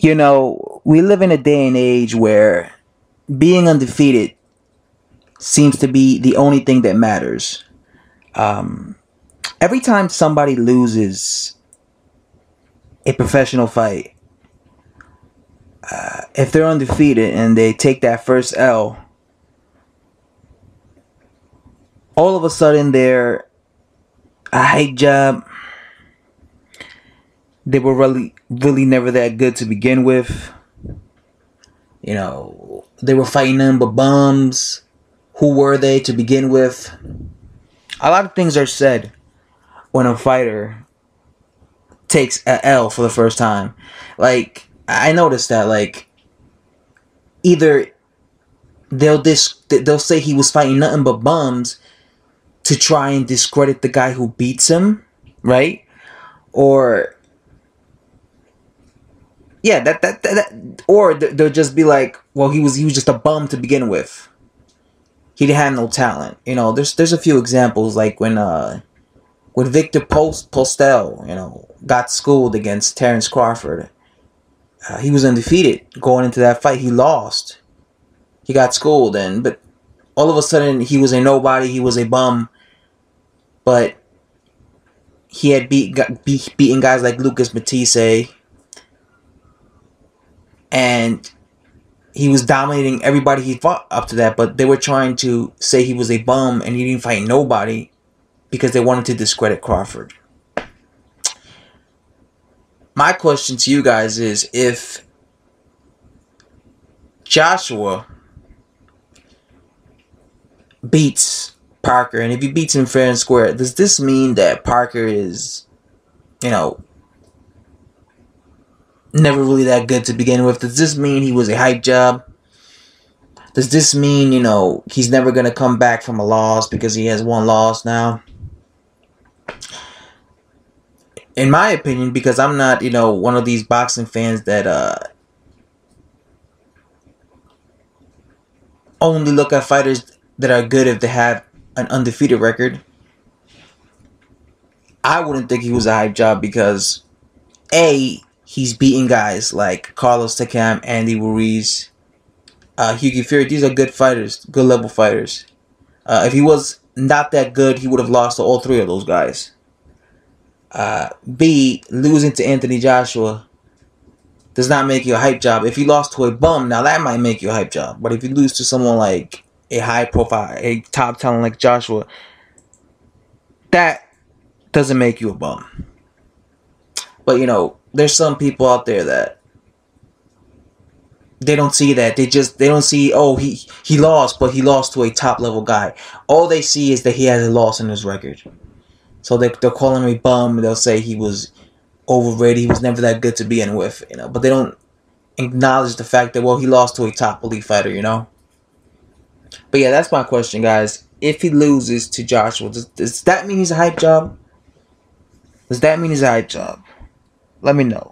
You know, we live in a day and age where being undefeated seems to be the only thing that matters. Um, every time somebody loses a professional fight, if they're undefeated and they take that first L, all of a sudden they're a hype job. They were really never that good to begin with. You know, they were fighting nothing but bums. Who were they to begin with? A lot of things are said when a fighter takes a L for the first time. Like, I noticed that, like, either they'll say he was fighting nothing but bums to try and discredit the guy who beats him, right? Or yeah, or they'll just be like, well, he was just a bum to begin with. He didn't have no talent. You know, there's a few examples, like when Victor Postel, you know, got schooled against Terrence Crawford. He was undefeated going into that fight. He lost. He got schooled, but all of a sudden he was a nobody. He was a bum, but he had beaten guys like Lucas Matisse, and he was dominating everybody he fought up to that. But they were trying to say he was a bum and he didn't fight nobody because they wanted to discredit Crawford. My question to you guys is, if Joshua beats Parker, and if he beats him fair and square, does this mean that Parker is, you know, never really that good to begin with? Does this mean he was a hype job? Does this mean, you know, he's never going to come back from a loss because he has one loss now? In my opinion, because I'm not, you know, one of these boxing fans that only look at fighters that are good if they have an undefeated record. I wouldn't think he was a hype job because A, he's beating guys like Carlos Takam, Andy Ruiz, Hughie Fury. These are good fighters, good level fighters. If he was not that good, he would have lost to all three of those guys. B, losing to Anthony Joshua does not make you a hype job. If you lost to a bum, now that might make you a hype job. But if you lose to someone like a high profile, a top talent like Joshua, that doesn't make you a bum. But, you know, there's some people out there that they don't see that. They don't see, oh, he lost, but he lost to a top level guy. All they see is that he has a loss in his record. So they'll call him a bum. They'll say he was overrated. He was never that good to begin with, you know. But they don't acknowledge the fact that, well, he lost to a top elite fighter, you know. But yeah, that's my question, guys. If he loses to Joshua, does that mean he's a hype job? Does that mean he's a hype job? Let me know.